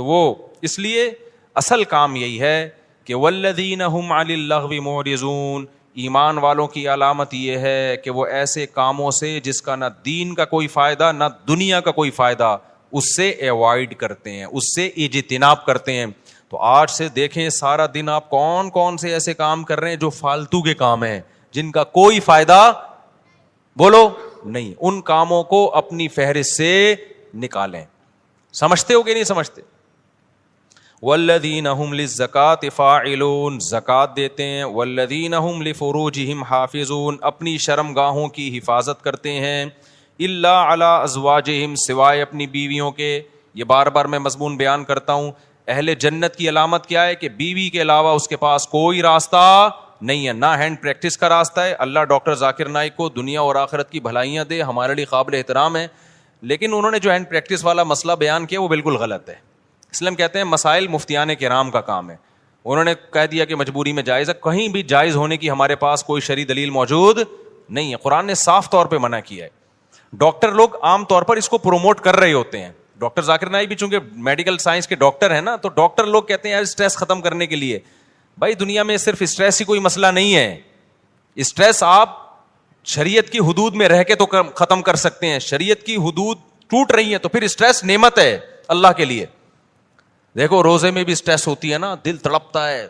تو وہ اس لیے اصل کام یہی ہے کہ والذین هم عن اللغو معرضون، ایمان والوں کی علامت یہ ہے کہ وہ ایسے کاموں سے جس کا نہ دین کا کوئی فائدہ نہ دنیا کا کوئی فائدہ، اس سے ایوائڈ کرتے ہیں، اس سے اجتناب کرتے ہیں. تو آج سے دیکھیں سارا دن آپ کون کون سے ایسے کام کر رہے ہیں جو فالتو کے کام ہیں، جن کا کوئی فائدہ بولو نہیں. ان کاموں کو اپنی فہرست سے نکالیں. سمجھتے ہو کہ نہیں سمجھتے؟ والذین هم للزکاۃ فاعلون، زکات دیتے ہیں. والذین هم لفروجہم حافظون، اپنی شرم گاہوں کی حفاظت کرتے ہیں. الا علی ازواجہم، سوائے اپنی بیویوں کے. یہ بار بار میں مضمون بیان کرتا ہوں. اہل جنت کی علامت کیا ہے کہ بیوی کے علاوہ اس کے پاس کوئی راستہ نہیں ہے، نہ ہینڈ پریکٹس کا راستہ ہے. اللہ ڈاکٹر ذاکر نائک کو دنیا اور آخرت کی بھلائیاں دے، ہمارے لیے قابل احترام ہے، لیکن انہوں نے جو ہینڈ پریکٹس والا مسئلہ بیان کیا وہ بالکل غلط ہے. اسلام کہتے ہیں مسائل مفتیان کرام کا کام ہے. انہوں نے کہہ دیا کہ مجبوری میں جائز ہے، کہیں بھی جائز ہونے کی ہمارے پاس کوئی شرعی دلیل موجود نہیں ہے. قرآن نے صاف طور پہ منع کیا ہے. ڈاکٹر لوگ عام طور پر اس کو پروموٹ کر رہے ہوتے ہیں. ڈاکٹر ذاکر نائک بھی چونکہ میڈیکل سائنس کے ڈاکٹر ہیں نا، تو ڈاکٹر لوگ کہتے ہیں یار اسٹریس ختم کرنے کے لیے. بھائی دنیا میں صرف اسٹریس ہی کوئی مسئلہ نہیں ہے. اسٹریس آپ شریعت کی حدود میں رہ کے تو ختم کر سکتے ہیں. شریعت کی حدود ٹوٹ رہی ہیں تو پھر اسٹریس نعمت ہے اللہ کے لیے. دیکھو روزے میں بھی اسٹریس ہوتی ہے نا، دل تڑپتا ہے،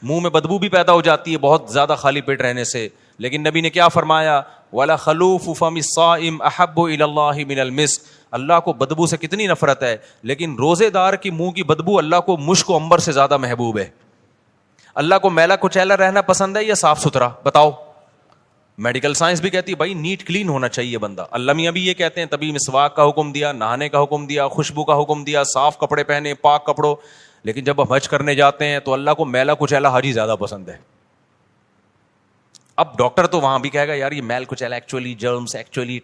منہ میں بدبو بھی پیدا ہو جاتی ہے بہت زیادہ خالی پیٹ رہنے سے. لیکن نبی نے کیا فرمایا؟ وَلَا خَلُوفُ فَمِ الصَّائِمِ أَحَبُّ إِلَى اللَّهِ مِنَ الْمِسْكِ. اللہ کو بدبو سے کتنی نفرت ہے، لیکن روزے دار کی منہ کی بدبو اللہ کو مشک و عنبر سے زیادہ محبوب ہے. اللہ کو میلا کچیلا رہنا پسند ہے یا صاف ستھرا؟ بتاؤ. میڈیکل سائنس بھی کہتی ہے بھائی نیٹ کلین ہونا چاہیے بندہ. اللہ میاں بھی یہ کہتے ہیں، تبھی مسواک کا حکم دیا، نہانے کا حکم دیا، خوشبو کا حکم دیا، صاف کپڑے پہنے، پاک کپڑوں. لیکن جب ہم حج کرنے جاتے ہیں تو اللہ کو میلا کچیلا حاجی زیادہ پسند ہے. اب ڈاکٹر تو وہاں بھی کہے گا یار یہ میل کچیلا ایکچولی جرمس ایکچولی.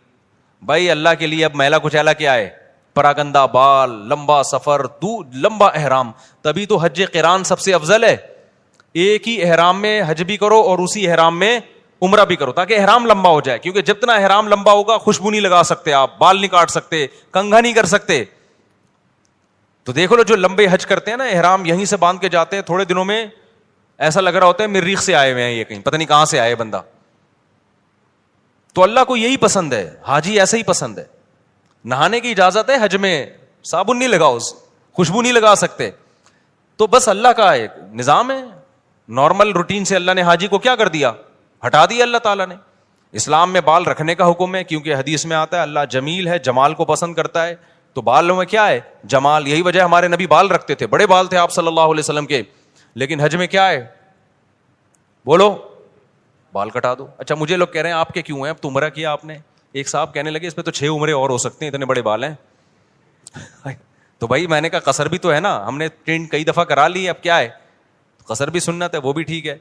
بھائی اللہ کے لیے اب میلا کچیلا کیا ہے؟ پراگندہ بال، لمبا سفر، لمبا احرام. تبھی تو حج قران سب سے افضل ہے. ایک ہی احرام میں حج بھی کرو اور اسی احرام میں عمرہ بھی کرو، تاکہ احرام لمبا ہو جائے. کیونکہ جتنا احرام لمبا ہوگا خوشبو نہیں لگا سکتے آپ، بال نہیں کاٹ سکتے، کنگھا نہیں کر سکتے. تو دیکھو لو جو لمبے حج کرتے ہیں نا، احرام یہیں سے باندھ کے جاتے ہیں، تھوڑے دنوں میں ایسا لگ رہا ہوتا ہے مریخ سے آئے ہوئے ہیں، یہ کہیں پتہ نہیں کہاں سے آئے بندہ. تو اللہ کو یہی پسند ہے، حاجی ایسا ہی پسند ہے. نہانے کی اجازت ہے حج میں، صابن نہیں لگاؤ، خوشبو نہیں لگا سکتے. تو بس اللہ کا ایک نظام ہے، نارمل روٹین سے اللہ نے حاجی کو کیا کر دیا؟ ہٹا دیا اللہ تعالیٰ نے. اسلام میں بال رکھنے کا حکم ہے، کیونکہ حدیث میں آتا ہے اللہ جمیل ہے، جمال کو پسند کرتا ہے. تو بالوں میں کیا ہے؟ جمال. یہی وجہ ہمارے نبی بال رکھتے تھے، بڑے بال تھے آپ صلی اللہ علیہ وسلم کے. لیکن حج میں کیا ہے؟ بولو، بال کٹا دو. اچھا مجھے لوگ کہہ رہے ہیں آپ کے کیوں ہیں؟ اب تو عمرہ کیا آپ نے. ایک صاحب کہنے لگے اس میں تو 6 عمرے اور ہو سکتے ہیں، اتنے بڑے بال ہیں. تو بھائی میں نے کہا قصر بھی تو ہے نا، ہم نے ٹرینڈ کئی دفعہ کرا لی، اب کیا ہے؟ قصر بھی سنت ہے، وہ بھی ٹھیک ہے.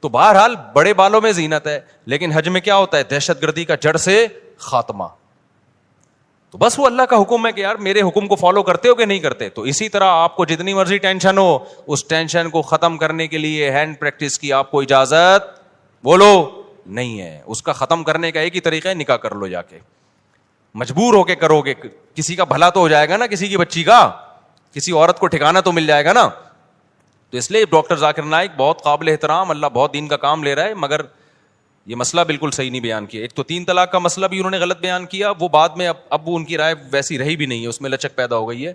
تو بہرحال بڑے بالوں میں زینت ہے. لیکن حج میں کیا ہوتا ہے؟ دہشت گردی کا جڑ سے خاتمہ. تو بس وہ اللہ کا حکم ہے کہ یار میرے حکم کو فالو کرتے ہو کہ نہیں کرتے. تو اسی طرح آپ کو جتنی مرضی ٹینشن ہو، اس ٹینشن کو ختم کرنے کے لیے ہینڈ پریکٹس کی آپ کو اجازت بولو نہیں ہے. اس کا ختم کرنے کا ایک ہی طریقہ ہے، نکاح کر لو جا کے. مجبور ہو کے کرو گے، کسی کا بھلا تو ہو جائے گا نا، کسی کی بچی کا، کسی عورت کو ٹھکانہ تو مل جائے گا نا. تو اس لیے ڈاکٹر ذاکر نائک بہت قابل احترام، اللہ بہت دین کا کام لے رہا ہے، مگر یہ مسئلہ بالکل صحیح نہیں بیان کیا. ایک تو 3 طلاق کا مسئلہ بھی انہوں نے غلط بیان کیا، وہ بعد میں اب ان کی رائے ویسی رہی بھی نہیں ہے، اس میں لچک پیدا ہو گئی ہے.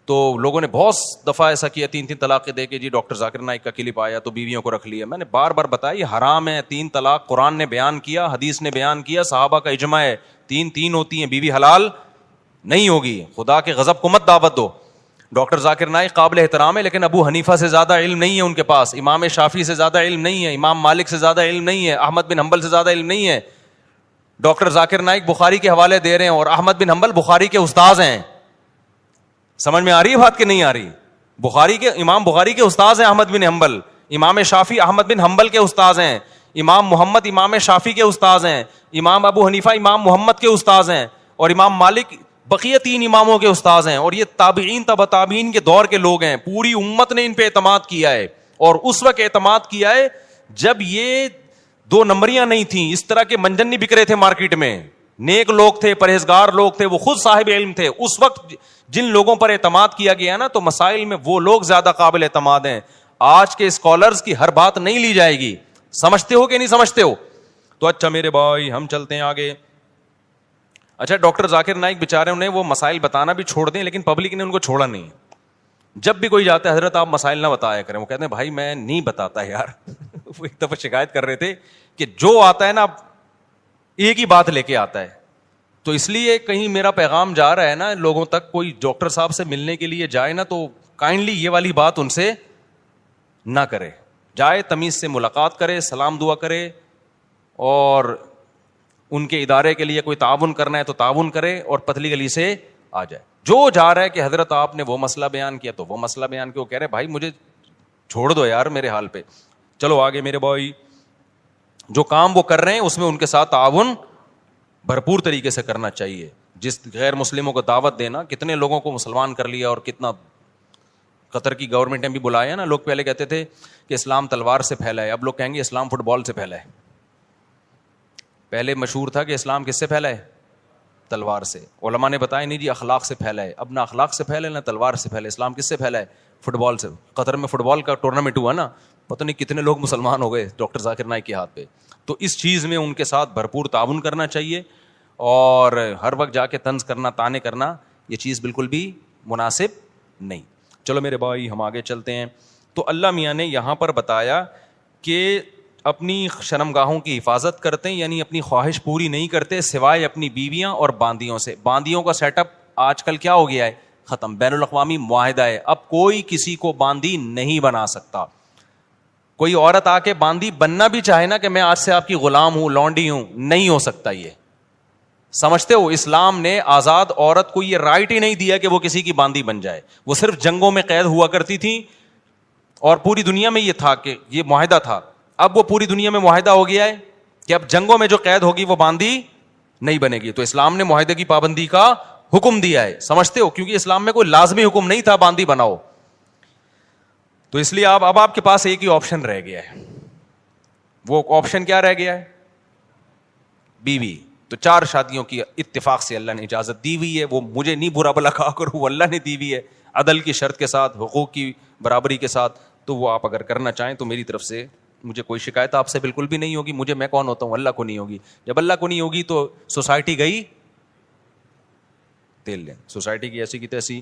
تو لوگوں نے بہت دفعہ ایسا کیا، 3 طلاقیں دے کے جی ڈاکٹر ذاکر نائک کا کلپ آیا تو بیویوں کو رکھ لیا. میں نے بار بار بتایا یہ حرام ہے. 3 طلاق قرآن نے بیان کیا، حدیث نے بیان کیا، صحابہ کا اجماع ہے. 3 ہوتی ہیں، بیوی حلال نہیں ہوگی. خدا کے غضب کو مت دعوت دو. ڈاکٹر ذاکر نائک قابل احترام ہے، لیکن ابو حنیفہ سے زیادہ علم نہیں ہے ان کے پاس، امام شافعی سے زیادہ علم نہیں ہے، امام مالک سے زیادہ علم نہیں ہے، احمد بن حنبل سے زیادہ علم نہیں ہے. ڈاکٹر ذاکر نائک بخاری کے حوالے دے رہے ہیں اور احمد بن حنبل بخاری کے استاذ ہیں. سمجھ میں آ رہی ہے بات کہ نہیں آ رہی؟ امام بخاری کے استاذ ہیں احمد بن حنبل، امام شافعی احمد بن حنبل کے استاذ ہیں، امام محمد امام شافعی کے استاذ ہیں، امام ابو حنیفہ امام محمد کے استاذ ہیں، اور امام مالک بقیہ 3 اماموں کے استاذ ہیں. اور یہ تابعین تبع تابعین کے دور کے لوگ ہیں. پوری امت نے ان پہ اعتماد کیا ہے، اور اس وقت اعتماد کیا ہے جب یہ 2 نمبریاں نہیں تھیں، اس طرح کے منجن نہیں بک رہے تھے مارکیٹ میں. نیک لوگ تھے, پرہیزگار لوگ تھے, وہ خود صاحب علم تھے. اس وقت جن لوگوں پر اعتماد کیا گیا نا, تو مسائل میں وہ لوگ زیادہ قابل اعتماد ہیں. آج کے اسکالرز کی ہر بات نہیں لی جائے گی. سمجھتے ہو کہ نہیں سمجھتے ہو؟ تو اچھا میرے بھائی ہم چلتے ہیں آگے. اچھا ڈاکٹر ذاکر نائک بیچارے, انہیں وہ مسائل بتانا بھی چھوڑ دیں, لیکن پبلک نے ان کو چھوڑا نہیں. جب بھی کوئی جاتا ہے, حضرت آپ مسائل نہ بتایا کریں. وہ کہتے ہیں بھائی میں نہیں بتاتا یار. وہ ایک دفعہ شکایت کر رہے تھے کہ جو آتا ہے نا ایک ہی بات لے کے آتا ہے. تو اس لیے کہیں میرا پیغام جا رہا ہے نا لوگوں تک, کوئی ڈاکٹر صاحب سے ملنے کے لیے جائے نا تو کائنڈلی یہ والی بات ان سے نہ کرے. جائے تمیز سے ملاقات کرے, سلام دعا کرے, اور ان کے ادارے کے لیے کوئی تعاون کرنا ہے تو تعاون کرے, اور پتلی گلی سے آ جائے. جو جا رہا ہے کہ حضرت آپ نے وہ مسئلہ بیان کیا تو وہ مسئلہ بیان کیا, وہ کہہ رہے بھائی مجھے چھوڑ دو یار میرے حال پہ. چلو آگے میرے بھائی, جو کام وہ کر رہے ہیں اس میں ان کے ساتھ تعاون بھرپور طریقے سے کرنا چاہیے. جس غیر مسلموں کو دعوت دینا, کتنے لوگوں کو مسلمان کر لیا, اور کتنا قطر کی گورنمنٹ نے بھی بلایا نا. لوگ پہلے کہتے تھے کہ اسلام تلوار سے پھیلا ہے, اب لوگ کہیں گے اسلام فٹ بال سے پھیلا ہے. پہلے مشہور تھا کہ اسلام کس سے پھیلا ہے؟ تلوار سے. علماء نے بتایا نہیں جی اخلاق سے پھیلا ہے. اب نہ اخلاق سے پھیلا ہے نہ تلوار سے پھیلا ہے. اسلام کس سے پھیلا ہے؟ فٹ بال سے. قطر میں فٹ بال کا ٹورنامنٹ ہوا نا, پتہ نہیں کتنے لوگ مسلمان ہو گئے ڈاکٹر ذاکر نائک کے ہاتھ پہ. تو اس چیز میں ان کے ساتھ بھرپور تعاون کرنا چاہیے, اور ہر وقت جا کے طنز کرنا, تانے کرنا, یہ چیز بالکل بھی مناسب نہیں. چلو میرے بھائی ہم آگے چلتے ہیں. تو اللہ میاں نے یہاں پر بتایا کہ اپنی شرمگاہوں کی حفاظت کرتے ہیں, یعنی اپنی خواہش پوری نہیں کرتے سوائے اپنی بیویاں اور باندیوں سے. باندیوں کا سیٹ اپ آج کل کیا ہو گیا ہے؟ ختم. بین الاقوامی معاہدہ ہے, اب کوئی کسی کو باندی نہیں بنا سکتا. کوئی عورت آ کے باندی بننا بھی چاہے نا کہ میں آج سے آپ کی غلام ہوں, لونڈی ہوں, نہیں ہو سکتا. یہ سمجھتے ہو, اسلام نے آزاد عورت کو یہ رائٹ ہی نہیں دیا کہ وہ کسی کی باندی بن جائے. وہ صرف جنگوں میں قید ہوا کرتی تھی, اور پوری دنیا میں یہ تھا کہ یہ معاہدہ تھا. اب وہ پوری دنیا میں معاہدہ ہو گیا ہے کہ اب جنگوں میں جو قید ہوگی وہ باندی نہیں بنے گی. تو اسلام نے معاہدے کی پابندی کا حکم دیا ہے. سمجھتے ہو, کیونکہ اسلام میں کوئی لازمی حکم نہیں تھا باندی بناؤ. تو اس لیے اب آپ کے پاس ایک ہی آپشن رہ گیا ہے. وہ آپشن کیا رہ گیا ہے؟ بیوی. تو 4 شادیوں کی اتفاق سے اللہ نے اجازت دی ہوئی ہے. وہ مجھے نہیں برا بلا کہا کرو, وہ اللہ نے دی ہوئی ہے عدل کی شرط کے ساتھ, حقوق کی برابری کے ساتھ. تو وہ آپ اگر کرنا چاہیں تو میری طرف سے مجھے کوئی شکایت آپ سے بالکل بھی نہیں ہوگی. مجھے, میں کون ہوتا ہوں, اللہ کو نہیں ہوگی. جب اللہ کو نہیں ہوگی تو سوسائٹی گئی تیل لیں, سوسائٹی کی ایسی کی تیسی